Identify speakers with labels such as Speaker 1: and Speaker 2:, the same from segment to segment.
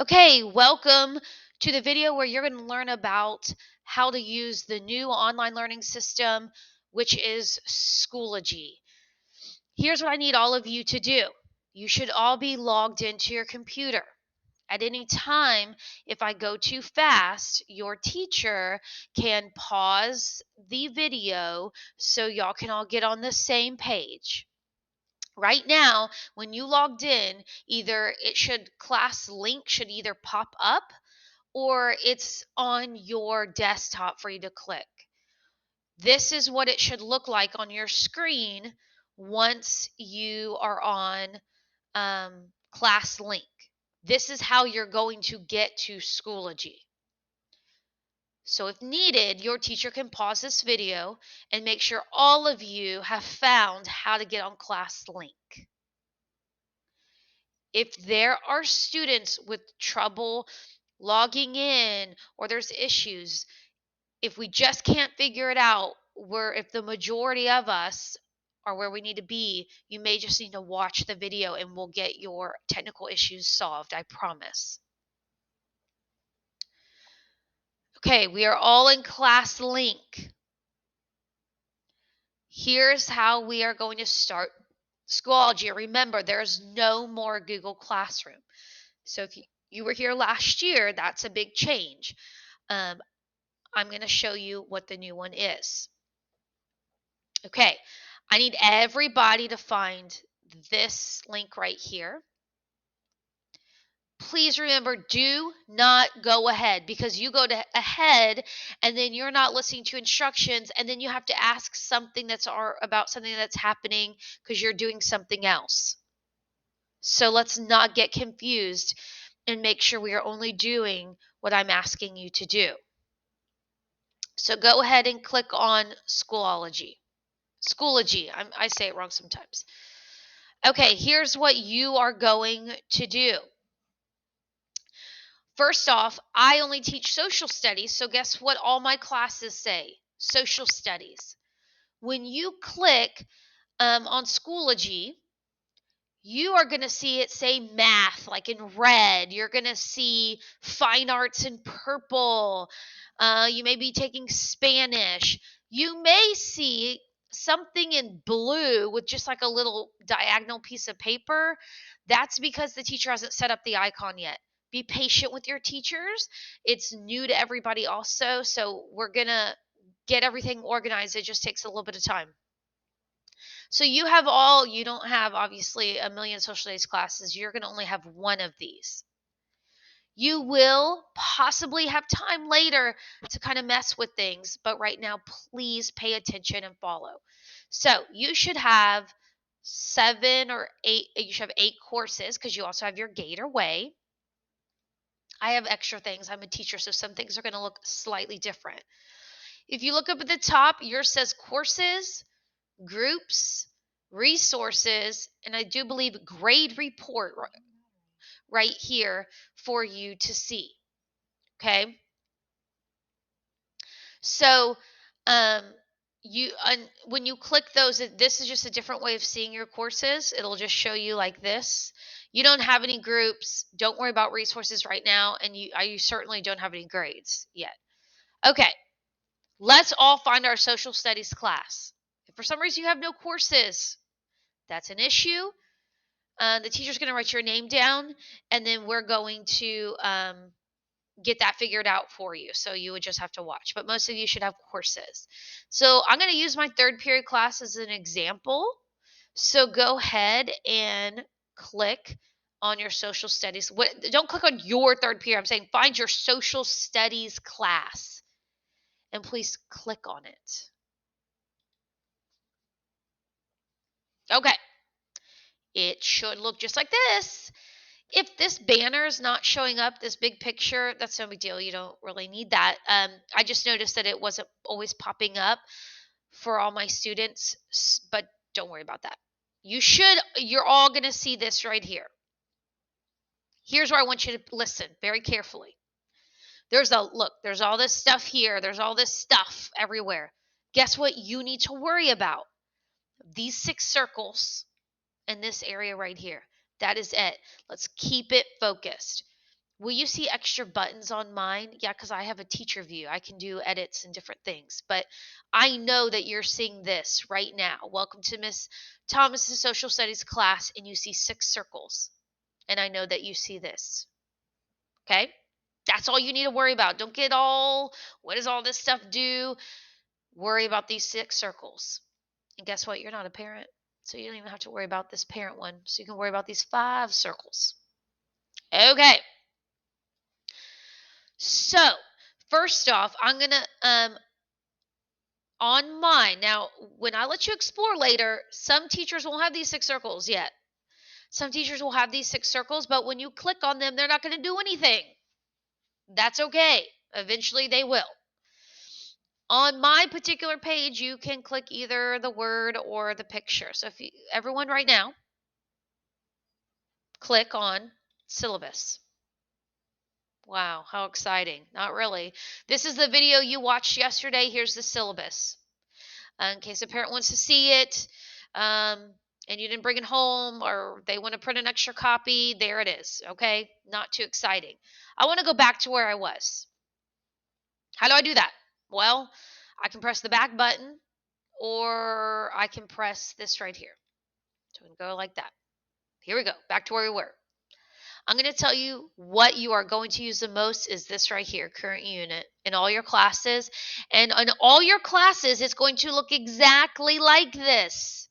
Speaker 1: Okay, welcome to the video where you're going to learn about how to use the new online learning system, which is Schoology. Here's what I need all of you to do. You should all be logged into your computer. At any time, if I go too fast, your teacher can pause the video so y'all can all get on the same page. Right now, when you logged in, either class link should either pop up or it's on your desktop for you to click. This is what it should look like on your screen once you are on class link. This is how you're going to get to Schoology. So if needed, your teacher can pause this video and make sure all of you have found how to get on class link. If there are students with trouble logging in or there's issues, if we just can't figure it out, if the majority of us are where we need to be, you may just need to watch the video and we'll get your technical issues solved, I promise. Okay, we are all in class link. Here's how we are going to start Schoology. Remember, there's no more Google Classroom. So if you were here last year, that's a big change. I'm going to show you what the new one is. Okay, I need everybody to find this link right here. Please remember, do not go ahead, because you go ahead and then you're not listening to instructions and then you have to ask something about something that's happening because you're doing something else. So let's not get confused and make sure we are only doing what I'm asking you to do. So go ahead and click on Schoology. Schoology. I say it wrong sometimes. Okay, here's what you are going to do. First off, I only teach social studies, so guess what all my classes say? Social studies. When you click on Schoology, you are going to see it say math, like in red. You're going to see fine arts in purple. You may be taking Spanish. You may see something in blue with just like a little diagonal piece of paper. That's because the teacher hasn't set up the icon yet. Be patient with your teachers. It's new to everybody also, so we're going to get everything organized. It just takes a little bit of time. So you don't have obviously a million social studies classes. You're going to only have one of these. You will possibly have time later to kind of mess with things, but right now, please pay attention and follow. So you should have 7 or 8, you should have 8 courses because you also have your Gator Way. I have extra things. I'm a teacher, so some things are going to look slightly different. If you look up at the top, yours says courses, groups, resources, and I do believe grade report right here for you to see. Okay. So, when you click those, this is just a different way of seeing your courses. It'll just show you like this. You don't have any groups. Don't worry about resources right now, and you certainly don't have any grades yet. Okay. Let's all find our social studies class. If for some reason you have no courses, that's an issue. The teacher's going to write your name down, and then we're going to get that figured out for you. So you would just have to watch. But most of you should have courses. So I'm going to use my third period class as an example. So go ahead and click on your social studies. Don't click on your third period. I'm saying find your social studies class. And please click on it. Okay. It should look just like this. If this banner is not showing up, this big picture, that's no big deal. You don't really need that. I just noticed that it wasn't always popping up for all my students, but don't worry about that. You're all going to see this right here. Here's where I want you to listen very carefully. There's all this stuff here. There's all this stuff everywhere. Guess what you need to worry about? These 6 circles in this area right here. That is it. Let's keep it focused. Will you see extra buttons on mine? Yeah, because I have a teacher view. I can do edits and different things. But I know that you're seeing this right now. Welcome to Miss Thomas's Social Studies class, and you see 6 circles. And I know that you see this. Okay? That's all you need to worry about. Don't get all, what does all this stuff do? Worry about these 6 circles. And guess what? You're not a parent. So you don't even have to worry about this parent one. So you can worry about these 5 circles. Okay. So, first off, I'm going to on mine. Now, when I let you explore later, some teachers won't have these 6 circles yet. Some teachers will have these 6 circles, but when you click on them, they're not going to do anything. That's okay. Eventually they will. On my particular page, you can click either the word or the picture. So if you, everyone right now, click on syllabus. Wow, how exciting. Not really. This is the video you watched yesterday. Here's the syllabus. In case a parent wants to see it and you didn't bring it home or they want to print an extra copy, there it is. Okay, not too exciting. I want to go back to where I was. How do I do that? Well, I can press the back button or I can press this right here. So we can go like that. Here we go, back to where we were. I'm going to tell you what you are going to use the most is this right here, current unit, in all your classes. And in all your classes, it's going to look exactly like this.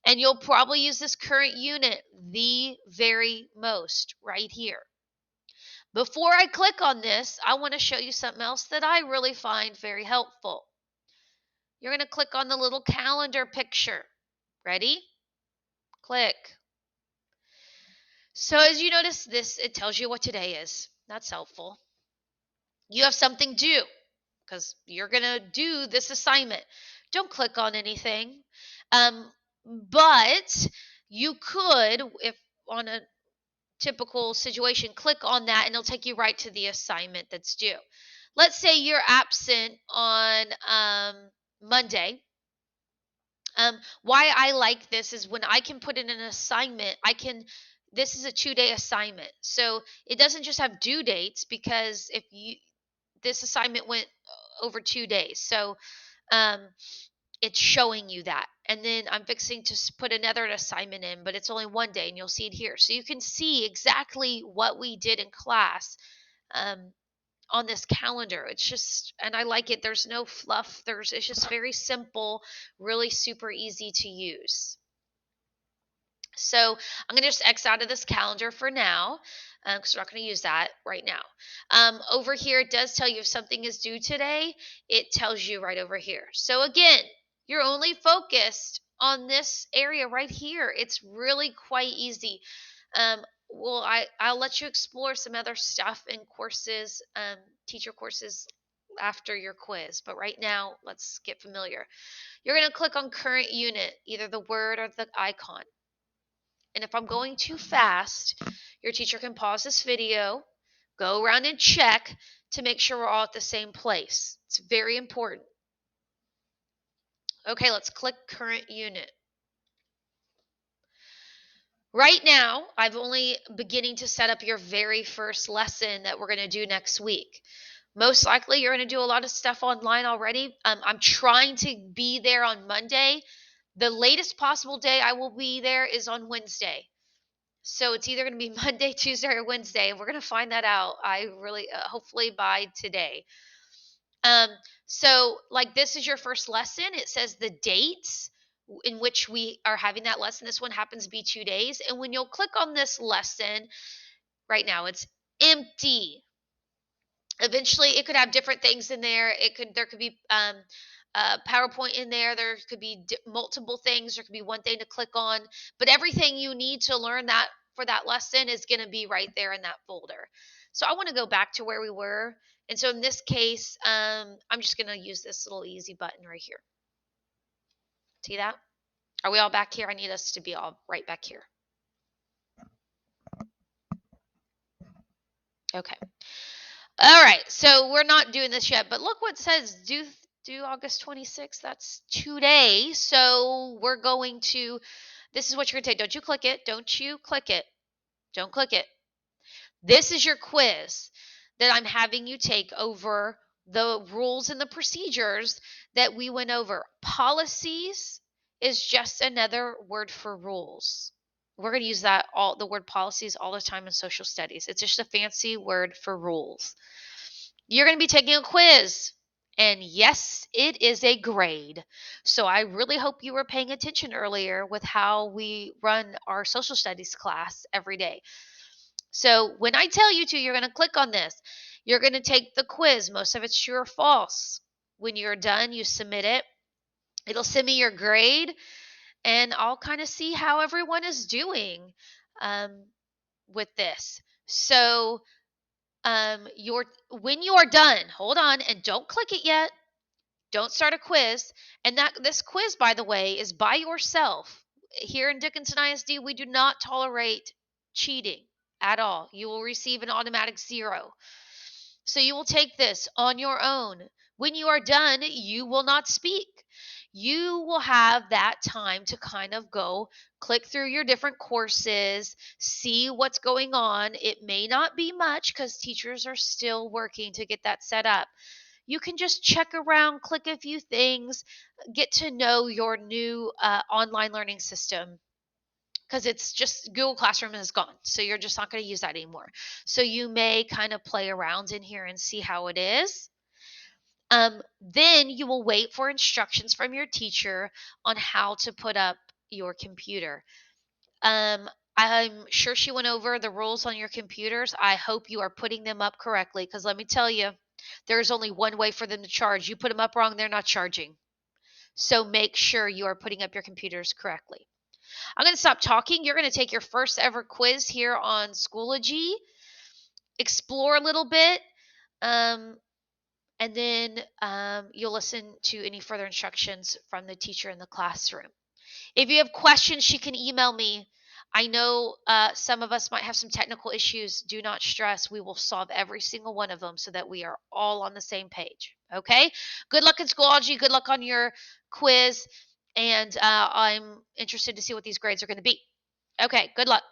Speaker 1: And you'll probably use this current unit the very most right here. Before I click on this, I want to show you something else that I really find very helpful. You're going to click on the little calendar picture. Ready? Click. So as you notice this, it tells you what today is. That's helpful. You have something due because you're going to do this assignment. Don't click on anything. But you could, if on a typical situation, click on that and it'll take you right to the assignment that's due. Let's say you're absent on Monday. Why I like this is when I can put in an assignment, this is a 2-day assignment. So it doesn't just have due dates because this assignment went over 2 days. So it's showing you that. And then I'm fixing to put another assignment in, but it's only 1 day and you'll see it here. So you can see exactly what we did in class on this calendar. It's just, and I like it. There's no fluff. It's just very simple, really super easy to use. So I'm going to just X out of this calendar for now because we're not going to use that right now. Over here, it does tell you if something is due today. It tells you right over here. So again, you're only focused on this area right here. It's really quite easy. Well, I'll let you explore some other stuff in courses, teacher courses after your quiz. But right now, let's get familiar. You're going to click on current unit, either the word or the icon. And if I'm going too fast, your teacher can pause this video, go around and check to make sure we're all at the same place. It's very important. Okay, let's click current unit. Right now, I'm only beginning to set up your very first lesson that we're going to do next week. Most likely, you're going to do a lot of stuff online already. I'm trying to be there on Monday. The latest possible day I will be there is on Wednesday. So it's either going to be Monday, Tuesday, or Wednesday, and we're going to find that out. I really, hopefully by today. So like this is your first lesson. It says the dates in which we are having that lesson. This one happens to be 2 days. And when you'll click on this lesson, right now it's empty. Eventually it could have different things in there. There could be PowerPoint in there. There could be multiple things. There could be one thing to click on, but everything you need to learn that for that lesson is going to be right there in that folder. So I want to go back to where we were. And so in this case, I'm just going to use this little easy button right here. See that? Are we all back here? I need us to be all right back here. Okay. All right. So we're not doing this yet, but look what it says due August 26th. That's today. So we're going to, this is what you're going to take. Don't you click it. Don't you click it. Don't click it. This is your quiz that I'm having you take over the rules and the procedures that we went over. Policies is just another word for rules. We're going to use the word policies all the time in social studies. It's just a fancy word for rules. You're going to be taking a quiz. And yes, it is a grade. So I really hope you were paying attention earlier with how we run our social studies class every day. So when I tell you to, you're going to click on this. You're going to take the quiz. Most of it's true or false. When you're done, you submit it. It'll send me your grade, and I'll kind of see how everyone is doing um, with this. So when you are done, hold on and don't click it yet. Don't start a quiz. And this quiz, by the way, is by yourself. Here in Dickinson ISD, we do not tolerate cheating at all. You will receive an automatic 0. So you will take this on your own. When you are done, you will not speak. You will have that time to kind of go click through your different courses, see what's going on. It may not be much because teachers are still working to get that set up. You can just check around, click a few things, get to know your new online learning system, because it's just Google Classroom is gone. So you're just not going to use that anymore. So you may kind of play around in here and see how it is. Then you will wait for instructions from your teacher on how to put up your computer. Um, I'm sure she went over the rules on your computers. I hope you are putting them up correctly, because let me tell you, there's only one way for them to charge. You put them up wrong, they're not charging. So make sure you are putting up your computers correctly. I'm going to stop talking. You're going to take your first ever quiz here on Schoology, explore a little bit, um, and then you'll listen to any further instructions from the teacher in the classroom. If you have questions, she can email me. I know some of us might have some technical issues. Do not stress. We will solve every single one of them so that we are all on the same page. Okay? Good luck in Schoology. Good luck on your quiz. And I'm interested to see what these grades are going to be. Okay, good luck.